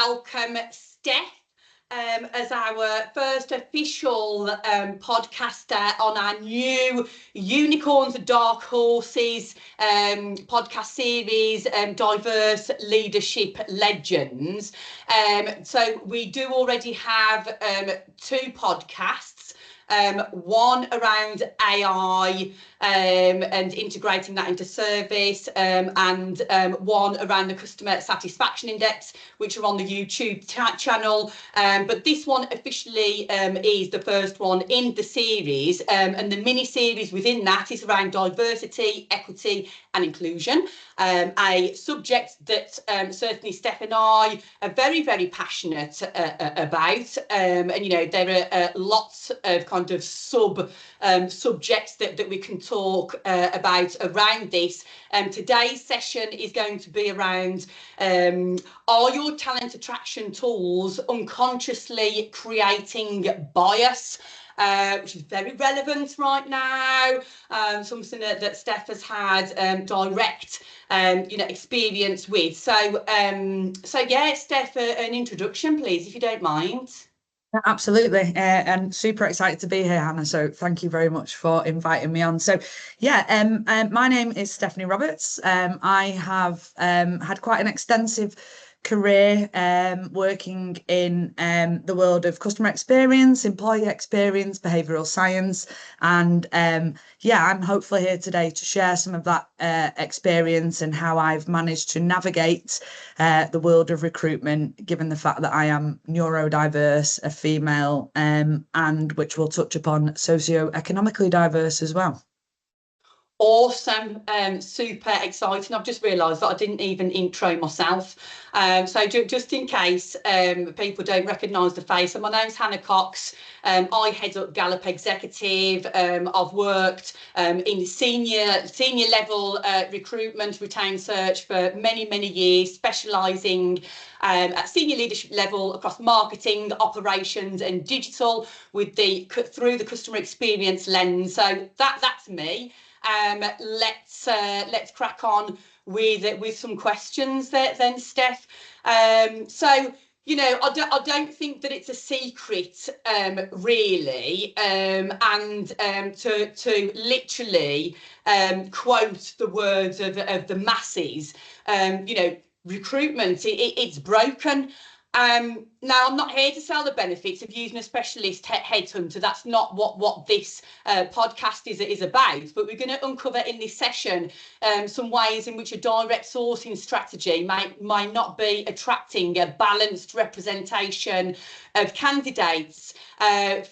welcome Steph as our first official podcaster on our new Unicorns and Dark Horses podcast series, Diverse Leadership Legends. So we do already have 2 podcasts. One around AI and integrating that into service, and one around the customer satisfaction index, which are on the YouTube channel. But this one officially is the first one in the series, and the mini series within that is around diversity, equity and inclusion, a subject that certainly Steph and I are very, very passionate about, and you know, there are lots of kind of subjects that we can talk about around this. Today's session is going to be around are your talent attraction tools unconsciously creating bias? Which is very relevant right now, something that Steph has had direct experience with. So yeah, Steph, an introduction please, if you don't mind. Absolutely, and super excited to be here, Hannah, so thank you very much for inviting me on. So yeah, my name is Stephanie Roberts. I have had quite an extensive career working in the world of customer experience, employee experience, behavioural science, and yeah, I'm hopefully here today to share some of that experience and how I've managed to navigate the world of recruitment, given the fact that I am neurodiverse, a female, and which we'll touch upon, socio-economically diverse as well. Awesome, super exciting. I've just realised that I didn't even intro myself. So just in case people don't recognise the face, so my name's Hannah Cox. I head up Gallup Executive. I've worked in senior level recruitment, retained search for many years, specialising at senior leadership level across marketing, operations and digital through the customer experience lens. So that's me. Let's crack on with some questions then, Steph. So you know, I don't think that it's a secret really, and to literally quote the words of the masses, you know, recruitment it's broken. Now, I'm not here to sell the benefits of using a specialist headhunter. That's not what this podcast is about. But we're going to uncover in this session some ways in which a direct sourcing strategy might not be attracting a balanced representation of candidates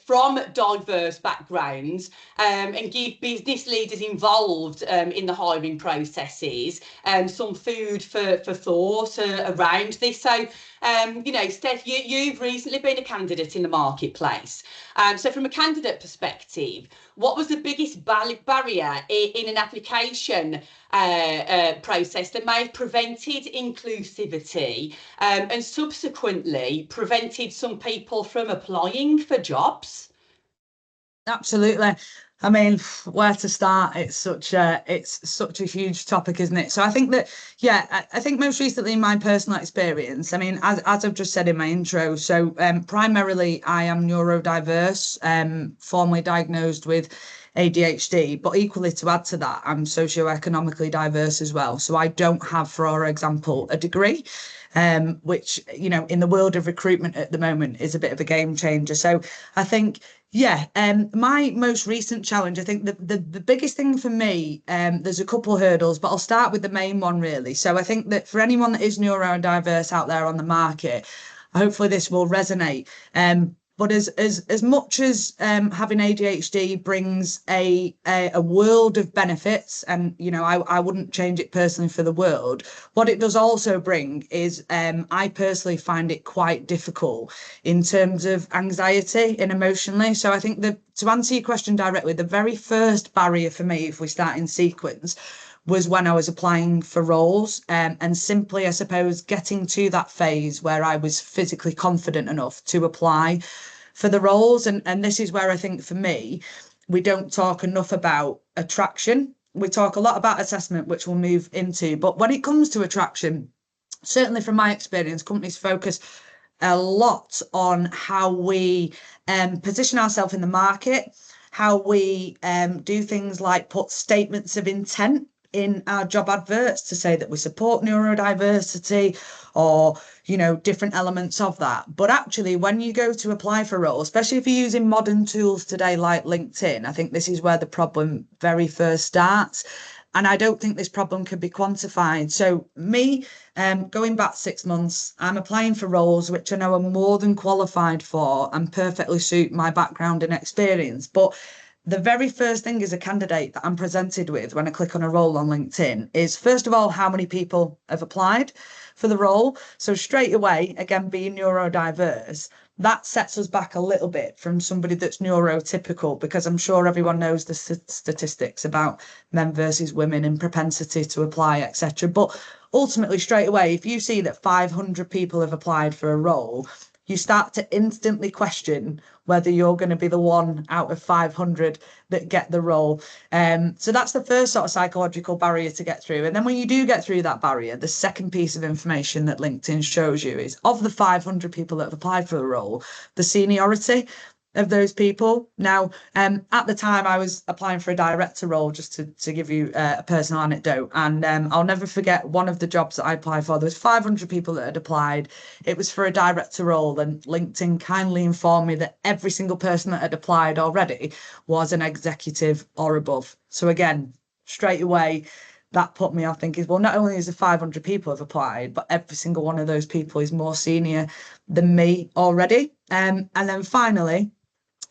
from diverse backgrounds, and give business leaders involved in the hiring processes some food for thought around this. So, you know, Steph, you've recently been a candidate in the marketplace. So from a candidate perspective, what was the biggest barrier in an application process that may have prevented inclusivity and subsequently prevented some people from applying for jobs? Absolutely. I mean, where to start? It's such a huge topic, isn't it? So I think that, yeah, I think most recently in my personal experience, I mean, as I've just said in my intro, so primarily I am neurodiverse, formally diagnosed with ADHD, but equally to add to that, I'm socio-economically diverse as well. So I don't have, for example, a degree, which, you know, in the world of recruitment at the moment is a bit of a game changer. So I think, yeah, my most recent challenge, I think the biggest thing for me, there's a couple of hurdles, but I'll start with the main one really. So I think that for anyone that is neurodiverse out there on the market, hopefully this will resonate. But as much as having ADHD brings a world of benefits, and you know, I wouldn't change it personally for the world, what it does also bring is I personally find it quite difficult in terms of anxiety and emotionally. So I think that, to answer your question directly, the very first barrier for me, if we start in sequence, was when I was applying for roles, and simply, I suppose, getting to that phase where I was physically confident enough to apply for the roles. And this is where I think for me, we don't talk enough about attraction. We talk a lot about assessment, which we'll move into. But when it comes to attraction, certainly from my experience, companies focus a lot on how we position ourselves in the market, how we do things like put statements of intent in our job adverts to say that we support neurodiversity or, you know, different elements of that. But actually, when you go to apply for a role, especially if you're using modern tools today like LinkedIn, I think this is where the problem very first starts. And I don't think this problem can be quantified. So me, going back 6 months, I'm applying for roles which I know I'm more than qualified for and perfectly suit my background and experience. But the very first thing as a candidate that I'm presented with when I click on a role on LinkedIn is, first of all, how many people have applied for the role. So straight away, again, being neurodiverse, that sets us back a little bit from somebody that's neurotypical, because I'm sure everyone knows the statistics about men versus women and propensity to apply, etc. But ultimately, straight away, if you see that 500 people have applied for a role, you start to instantly question whether you're going to be the one out of 500 that get the role. So that's the first sort of psychological barrier to get through. And then when you do get through that barrier, the second piece of information that LinkedIn shows you is, of the 500 people that have applied for the role, the seniority of those people. Now, at the time I was applying for a director role, just to give you a personal anecdote, and I'll never forget one of the jobs that I applied for. There was 500 people that had applied. It was for a director role, and LinkedIn kindly informed me that every single person that had applied already was an executive or above. So again, straight away, that put me off thinking, well, not only is the 500 people have applied, but every single one of those people is more senior than me already. And then finally,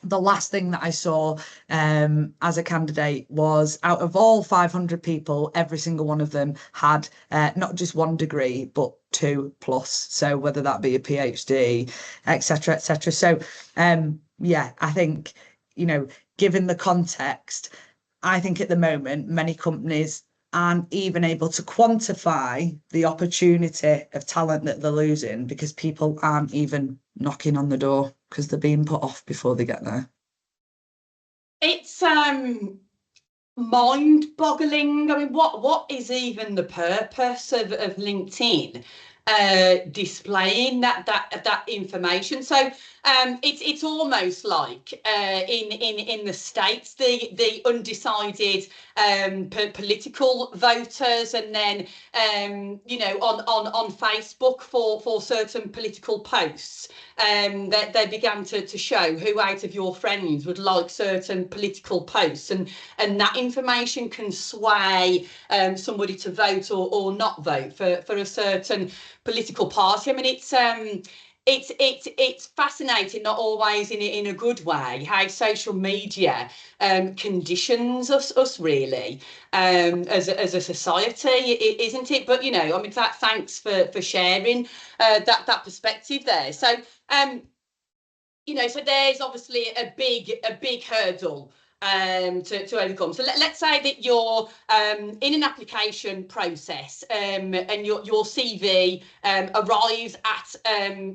the last thing that I saw as a candidate was, out of all 500 people, every single one of them had not just one degree, but 2+. So whether that be a PhD, etc., etc. So yeah, I think, you know, given the context, I think at the moment, many companies aren't even able to quantify the opportunity of talent that they're losing, because people aren't even knocking on the door because they're being put off before they get there. It's mind-boggling. I mean, what is even the purpose of LinkedIn displaying that information? So it's almost like in the States, the undecided political voters, and then you know, on Facebook for certain political posts, they began to show who out of your friends would like certain political posts, and that information can sway somebody to vote or not vote for a certain political party. I mean, it's fascinating, not always in a good way, how social media conditions us really as a society, isn't it? But you know, I mean, thanks for sharing that perspective there. So you know, so there's obviously a big hurdle to overcome. So let's say that you're in an application process, and your CV arrives at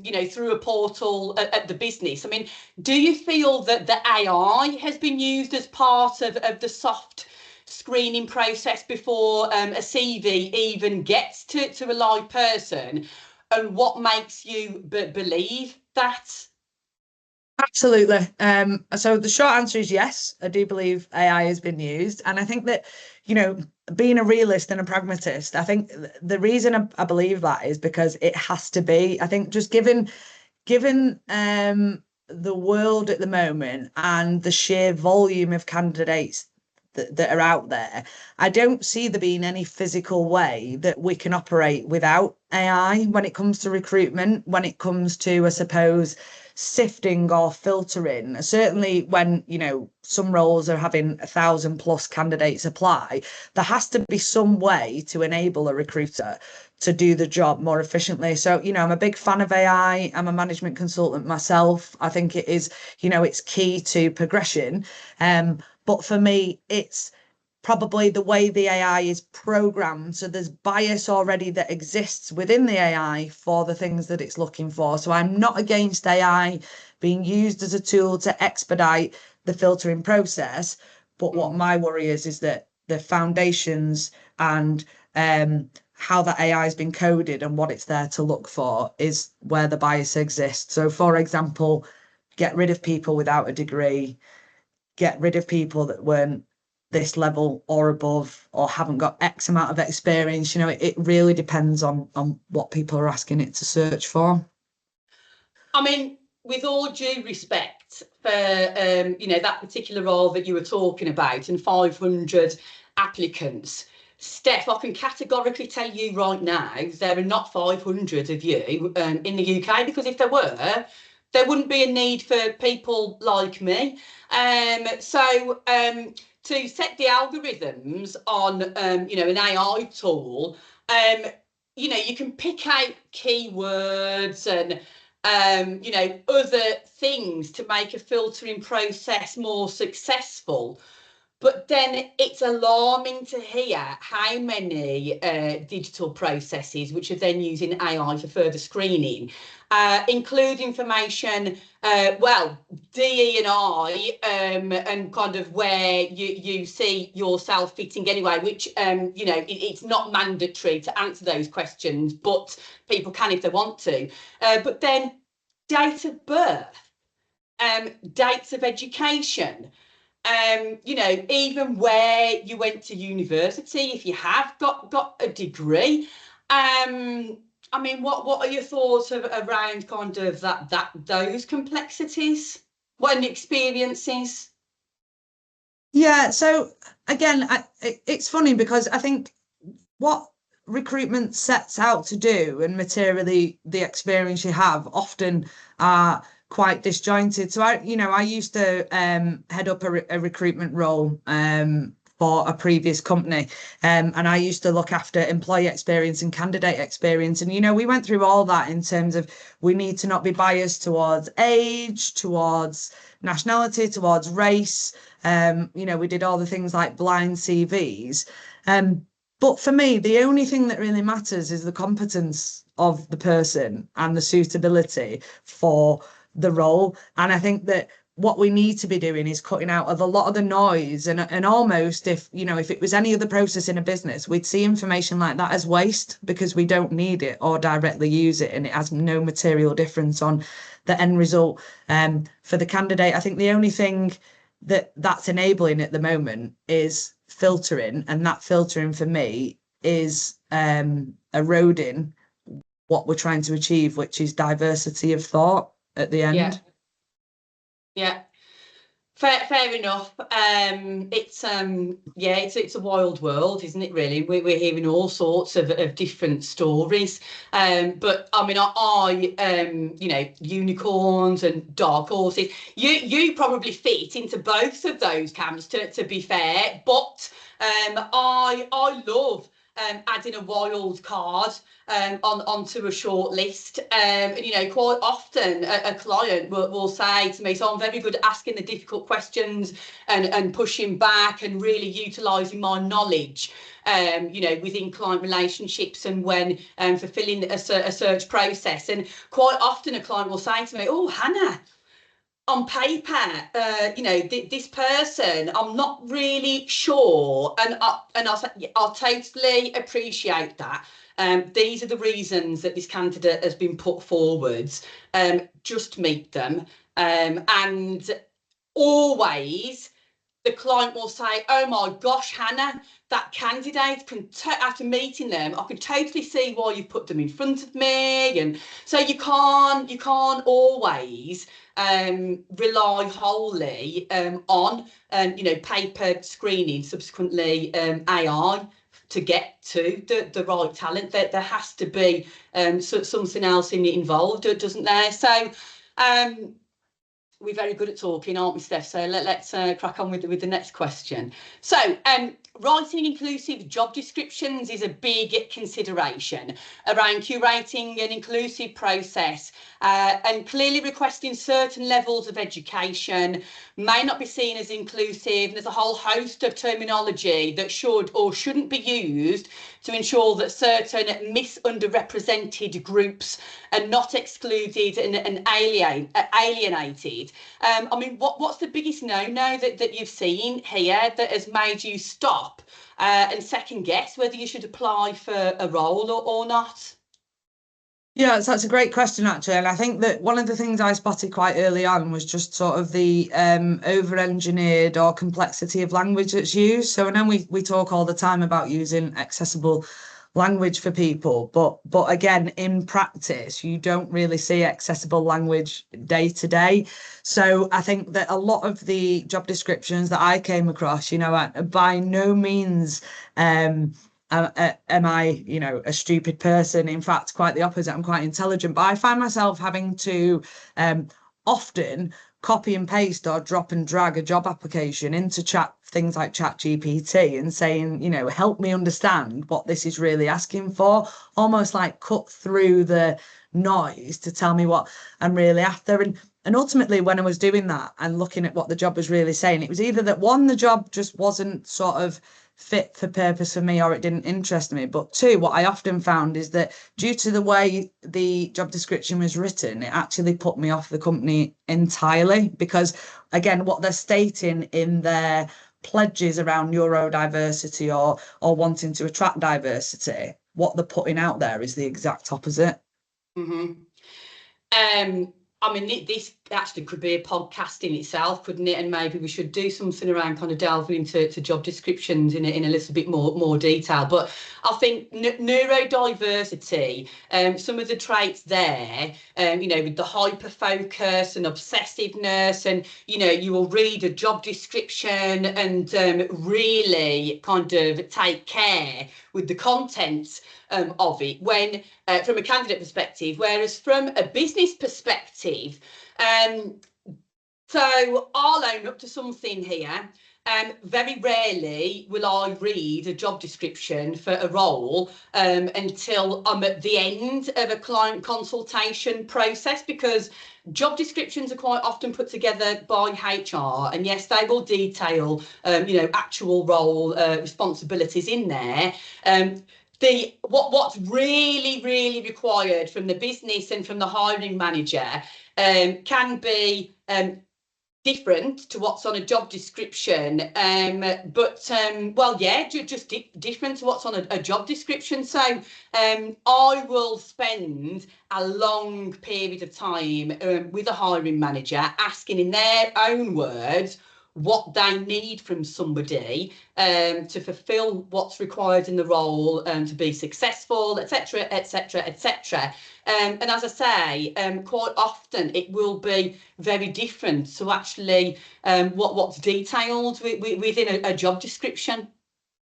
you know, through a portal at the business. I mean, do you feel that the AI has been used as part of the soft screening process before a CV even gets to a live person? And what makes you believe that? Absolutely. So the short answer is yes, I do believe AI has been used. And I think that, you know, being a realist and a pragmatist, I think the reason I believe that is because it has to be. I think just given the world at the moment and the sheer volume of candidates that are out there, I don't see there being any physical way that we can operate without AI when it comes to recruitment, when it comes to, I suppose, sifting or filtering. Certainly when, you know, some roles are having 1,000+ candidates apply, there has to be some way to enable a recruiter to do the job more efficiently. So, you know, I'm a big fan of AI. I'm a management consultant myself. I think it is, you know, it's key to progression. But for me, it's probably the way the AI is programmed. So there's bias already that exists within the AI for the things that it's looking for. So I'm not against AI being used as a tool to expedite the filtering process. But what my worry is that the foundations and how that AI has been coded and what it's there to look for is where the bias exists. So, for example, get rid of people without a degree, get rid of people that weren't this level or above or haven't got X amount of experience. You know, it really depends on what people are asking it to search for. I mean, with all due respect for that particular role that you were talking about and 500 applicants, Steph, I can categorically tell you right now there are not 500 of you in the UK, because if there were, there wouldn't be a need for people like me. So to set the algorithms on an AI tool, you can pick out keywords and other things to make a filtering process more successful. But then it's alarming to hear how many digital processes, which are then using AI for further screening, include information, DE&I, and kind of where you see yourself fitting anyway, which, it's not mandatory to answer those questions, but people can if they want to. But then date of birth, dates of education, even where you went to university, if you have got a degree. I mean, what are your thoughts around kind of those complexities? What are the experiences? Yeah, so again, it's funny because I think what recruitment sets out to do and materially the experience you have often are quite disjointed. So I used to head up a recruitment role for a previous company, and I used to look after employee experience and candidate experience. And we went through all that in terms of we need to not be biased towards age, towards nationality, towards race. We did all the things like blind CVs. But for me, the only thing that really matters is the competence of the person and the suitability for the role. And I think that what we need to be doing is cutting out of a lot of the noise, and almost if it was any other process in a business, we'd see information like that as waste because we don't need it or directly use it, and it has no material difference on the end result. For the candidate, I think the only thing that's enabling at the moment is filtering, and that filtering for me is eroding what we're trying to achieve, which is diversity of thought at the end. Yeah. Fair enough. It's a wild world, isn't it? Really, we're hearing all sorts of different stories. But I mean, unicorns and dark horses. You probably fit into both of those camps, to be fair. But I love adding a wild card onto a short list. Quite often a client will say to me, so I'm very good at asking the difficult questions and pushing back and really utilising my knowledge, within client relationships and when fulfilling a search process. And quite often a client will say to me, oh, Hannah, on paper, this person, I'm not really sure. And I'll say, yeah, I'll totally appreciate that. These are the reasons that this candidate has been put forward. Just meet them. And always the client will say, oh my gosh, Hannah, that candidate after meeting them, I can totally see why you put them in front of me. And so you can't always rely wholly on paper screening, subsequently AI, to get to the right talent. That there has to be something else involved, doesn't there? So we're very good at talking, aren't we, Steph? So let's crack on with the next question. So writing inclusive job descriptions is a big consideration around curating an inclusive process and clearly requesting certain levels of education may not be seen as inclusive. And there's a whole host of terminology that should or shouldn't be used to ensure that certain misunderrepresented groups are not excluded and alienated. I mean, what's the biggest no-no that you've seen here that has made you stop and second guess whether you should apply for a role or not? Yeah, so that's a great question, actually. And I think that one of the things I spotted quite early on was just sort of the over-engineered or complexity of language that's used. So I know we talk all the time about using accessible language for people, but again, in practice, you don't really see accessible language day to day. So I think that a lot of the job descriptions that I came across, by no means am I, a stupid person? In fact, quite the opposite. I'm quite intelligent, but I find myself having to often copy and paste or drop and drag a job application into things like ChatGPT and saying, help me understand what this is really asking for, almost like cut through the noise to tell me what I'm really after. And ultimately, when I was doing that and looking at what the job was really saying, it was either that one, the job just wasn't sort of fit for purpose for me, or it didn't interest me. But two, what I often found is that due to the way the job description was written, it actually put me off the company entirely, because again, what they're stating in their pledges around neurodiversity or wanting to attract diversity, what they're putting out there is the exact opposite. I mean, this actually could be a podcast in itself, couldn't it? And maybe we should do something around kind of delving into job descriptions in a little bit more detail. But I think neurodiversity, some of the traits there, with the hyper focus and obsessiveness, and you will read a job description and really kind of take care with the contents of it when from a candidate perspective, whereas from a business perspective, so I'll own up to something here. Very rarely will I read a job description for a role until I'm at the end of a client consultation process, because job descriptions are quite often put together by HR, and yes, they will detail actual role responsibilities in there. What's really required from the business and from the hiring manager can be different to what's on a job description, just different to what's on a job description. So I will spend a long period of time with a hiring manager asking in their own words what they need from somebody to fulfill what's required in the role to be successful, etc., etc., etc. And as I say, quite often it will be very different to actually what's detailed within a job description.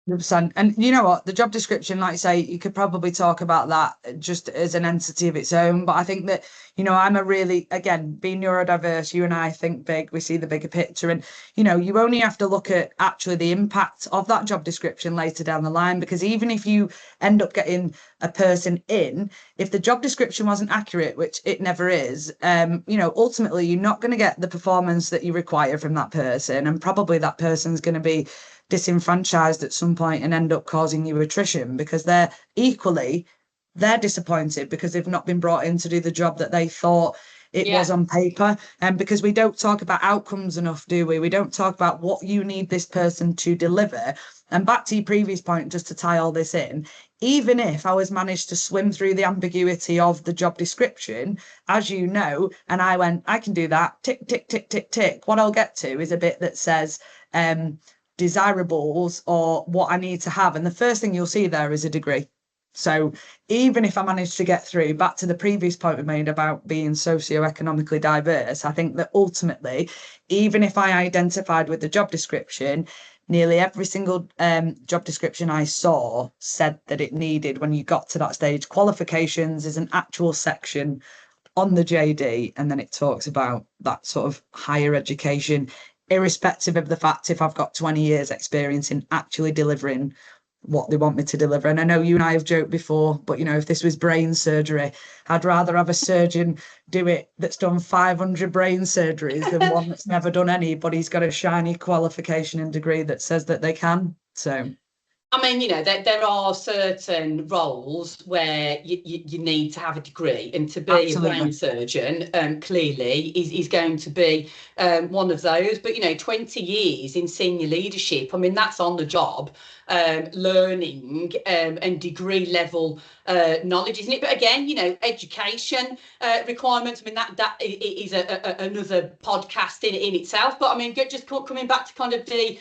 100%. And you know what, the job description, like I say, you could probably talk about that just as an entity of its own. But I think that, I'm a really, again, being neurodiverse, you and I think big, we see the bigger picture. And, you only have to look at actually the impact of that job description later down the line, because even if you end up getting a person in, if the job description wasn't accurate, which it never is, ultimately you're not going to get the performance that you require from that person. And probably that person's going to be disenfranchised at some point and end up causing you attrition, because they're disappointed because they've not been brought in to do the job that they thought it was on paper. And because we don't talk about outcomes enough, do we? We don't talk about what you need this person to deliver. And back to your previous point, just to tie all this in, even if I was managed to swim through the ambiguity of the job description, as you know, and I went, I can do that, tick, tick, tick, tick, tick, what I'll get to is a bit that says, desirables or what I need to have. And the first thing you'll see there is a degree. So even if I manage to get through, back to the previous point we made about being socioeconomically diverse, I think that ultimately, even if I identified with the job description, nearly every single job description I saw said that it needed, when you got to that stage, qualifications is an actual section on the JD, and then it talks about that sort of higher education, irrespective of the fact if I've got 20 years experience in actually delivering what they want me to deliver. And I know you and I have joked before, but you know, if this was brain surgery, I'd rather have a surgeon do it that's done 500 brain surgeries than one that's never done any, but he's got a shiny qualification and degree that says that they can. So I mean, you know, there are certain roles where you need to have a degree, and to be a brain surgeon clearly is going to be one of those. But, you know, 20 years in senior leadership, I mean, that's on the job learning and degree level knowledge, isn't it? But again, you know, education requirements, I mean, that is another podcast in itself. But I mean, just coming back to kind of the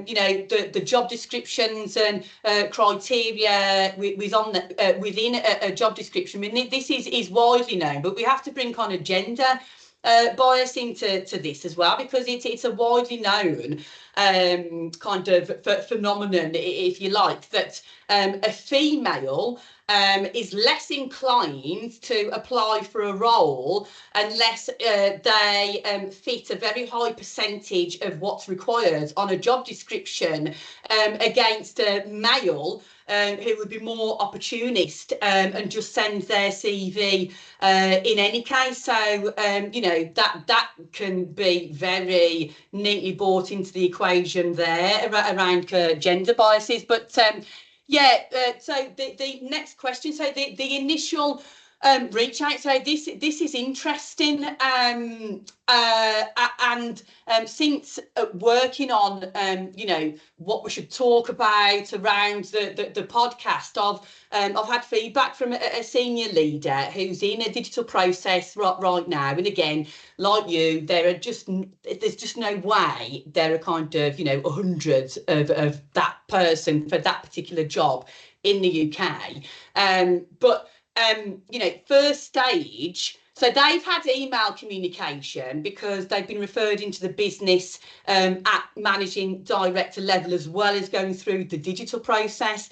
you know, the job descriptions and criteria within a job description. I mean, this is widely known, but we have to bring kind of gender bias into this as well, because it's a widely known kind of phenomenon, if you like, that a female is less inclined to apply for a role unless they fit a very high percentage of what's required on a job description against a male who would be more opportunist and just send their CV in any case. So, you know, that can be very neatly brought into the equation there around gender biases. But yeah, so the next question, so the initial reach out, so this is interesting, and since working on you know, what we should talk about around the podcast, I've had feedback from a senior leader who's in a digital process right now, and again, like you, there's just no way there are kind of, you know, hundreds of that person for that particular job in the UK, but you know, first stage, so they've had email communication because they've been referred into the business at managing director level, as well as going through the digital process.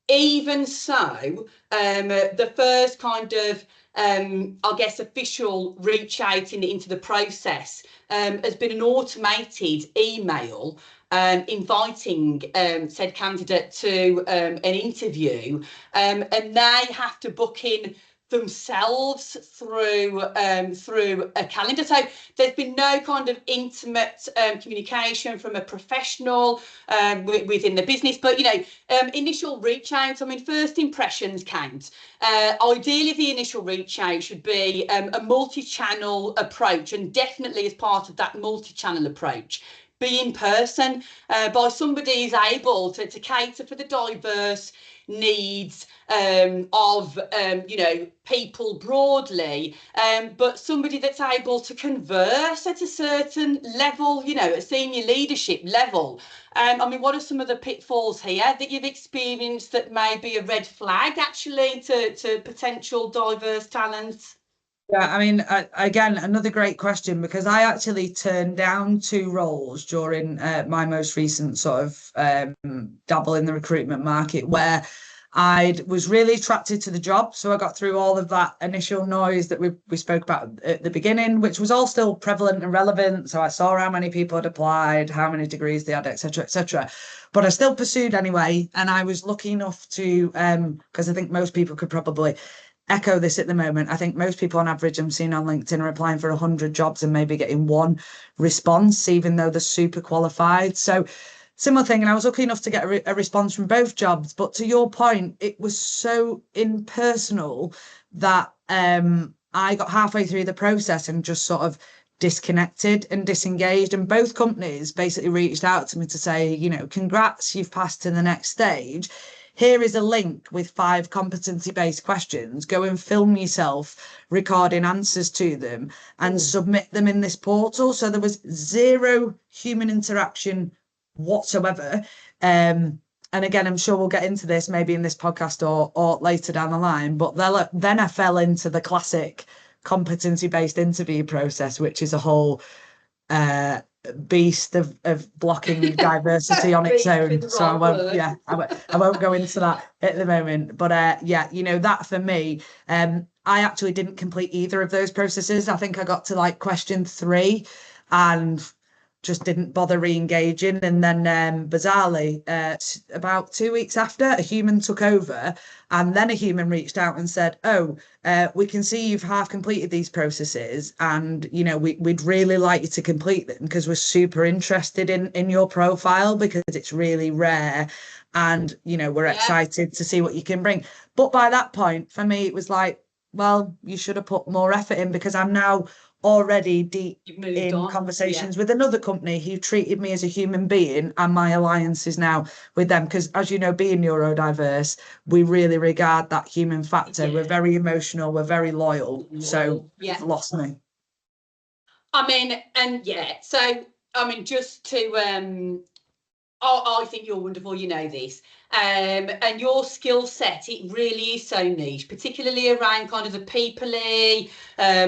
Even so, the first kind of I guess official reach out into the process has been an automated email inviting said candidate to an interview, and they have to book in themselves through a calendar. So there's been no kind of intimate communication from a professional within the business, but you know, initial reach out, I mean, first impressions count. Ideally the initial reach out should be a multi-channel approach, and definitely as part of that multi-channel approach, be in person by somebody who's able to cater for the diverse needs of you know, people broadly, but somebody that's able to converse at a certain level, you know, a senior leadership level. I mean, what are some of the pitfalls here that you've experienced that may be a red flag actually to potential diverse talents? Yeah, I mean, again, another great question, because I actually turned down 2 roles during my most recent sort of dabble in the recruitment market, where I was really attracted to the job. So I got through all of that initial noise that we spoke about at the beginning, which was all still prevalent and relevant. So I saw how many people had applied, how many degrees they had, etc., etc. But I still pursued anyway, and I was lucky enough to, because I think most people could probably echo this at the moment. I think most people on average I'm seeing on LinkedIn are applying for 100 jobs and maybe getting 1 response, even though they're super qualified. So similar thing, and I was lucky enough to get a response from both jobs. But to your point, it was so impersonal that I got halfway through the process and just sort of disconnected and disengaged. And both companies basically reached out to me to say, you know, congrats, you've passed to the next stage. Here is a link with 5 competency-based questions. Go and film yourself recording answers to them and submit them in this portal. So there was 0 human interaction whatsoever. And again, I'm sure we'll get into this maybe in this podcast or later down the line. But then I fell into the classic competency-based interview process, which is a whole beast of blocking diversity on its own. So I won't go into that at the moment. But yeah, you know, that for me, I actually didn't complete either of those processes. I think I got to like question 3, and just didn't bother re-engaging. And then bizarrely, about 2 weeks after, a human took over, and then a human reached out and said, oh, we can see you've half completed these processes, and we'd really like you to complete them because we're super interested in your profile because it's really rare, and we're excited to see what you can bring. But by that point, for me, it was like, well, you should have put more effort in, because I'm now already deep in conversations with another company who treated me as a human being, and my alliance is now with them, because, as you know, being neurodiverse, we really regard that human factor. We're very emotional, we're very loyal. So you've lost me. I mean, and so I mean, just to I think you're wonderful, you know this. And your skill set, it really is so niche, particularly around kind of the people-y,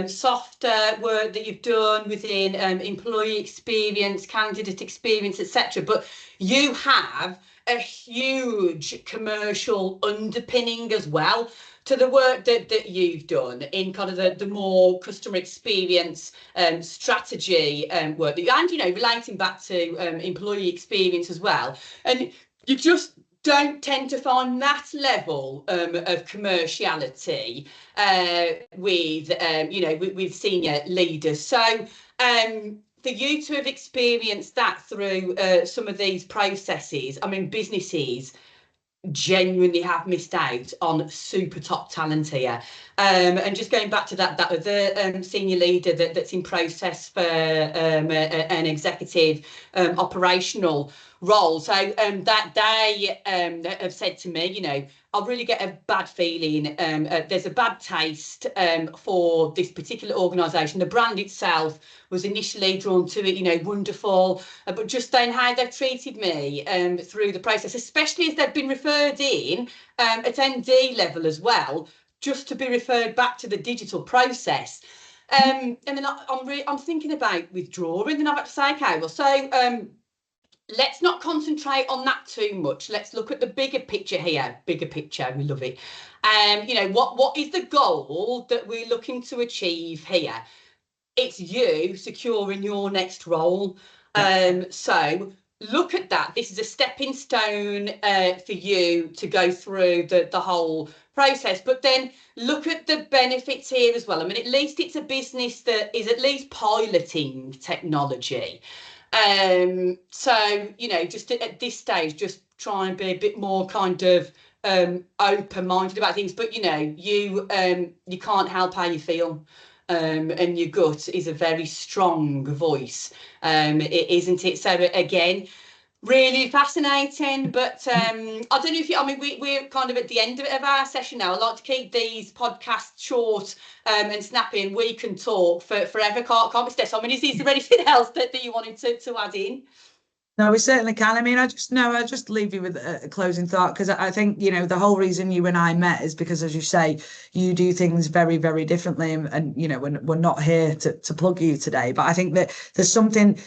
softer work that you've done within employee experience, candidate experience, etc. But you have a huge commercial underpinning as well to the work that you've done in kind of the more customer experience strategy work, and relating back to employee experience as well. And you just don't tend to find that level of commerciality with senior leaders. So for you to have experienced that through some of these processes, I mean, businesses genuinely have missed out on super top talent here. And just going back to that other senior leader that's in process for an executive operational role. So that they have said to me, I really get a bad feeling. There's a bad taste for this particular organisation. The brand itself was initially drawn to it, wonderful, but just then how they've treated me through the process, especially as they've been referred in at MD level as well, just to be referred back to the digital process. And then I'm thinking about withdrawing, and I've had to say, okay, well, so let's not concentrate on that too much. Let's look at the bigger picture here. Bigger picture, we love it. What is the goal that we're looking to achieve here? It's you securing your next role. So look at that. This is a stepping stone for you to go through the whole process, but then look at the benefits here as well. I mean, at least it's a business that is at least piloting technology. So, just at this stage, just try and be a bit more kind of open-minded about things. But, you can't help how you feel. And your gut is a very strong voice, isn't it? So again, really fascinating. But I don't know if we're kind of at the end of our session now. I like to keep these podcasts short and snappy, and we can talk for forever. Can't we, Steph? I mean, is there anything else that you wanted to add in? No, we certainly can. I mean, I just leave you with a closing thought, because I think, the whole reason you and I met is because, as you say, you do things very, very differently. And we're not here to plug you today, but I think that there's something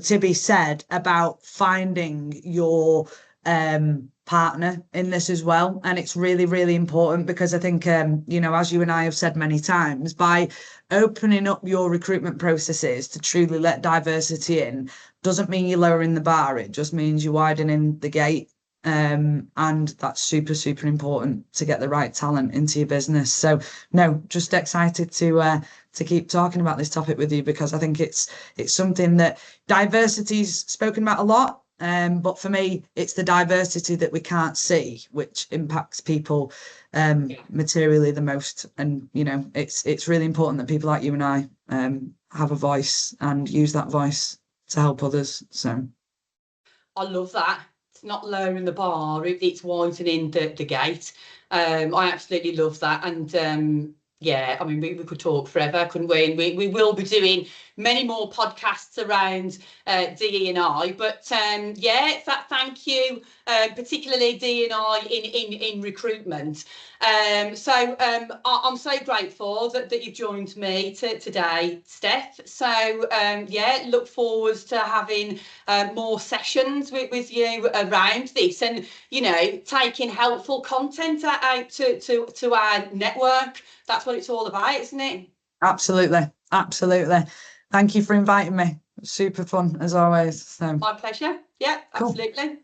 to be said about finding your partner in this as well. And it's really, really important, because I think, as you and I have said many times, by opening up your recruitment processes to truly let diversity in doesn't mean you're lowering the bar. It just means you're widening the gate. And that's super, super important to get the right talent into your business. So no, just excited to keep talking about this topic with you, because I think it's something that diversity's spoken about a lot. But for me, it's the diversity that we can't see, which impacts people materially the most. And it's really important that people like you and I have a voice and use that voice to help others. So I love that. It's not lowering the bar, it's widening the gate. I absolutely love that. And we could talk forever, couldn't we? And we will be doing many more podcasts around DE&I, but thank you, particularly DE&I in recruitment. So I'm so grateful that you've joined me today, Steph. So look forward to having more sessions with you around this, and taking helpful content out to our network. That's what it's all about, isn't it? Absolutely. Thank you for inviting me. super fun as always. So my pleasure. Yeah, cool. absolutely.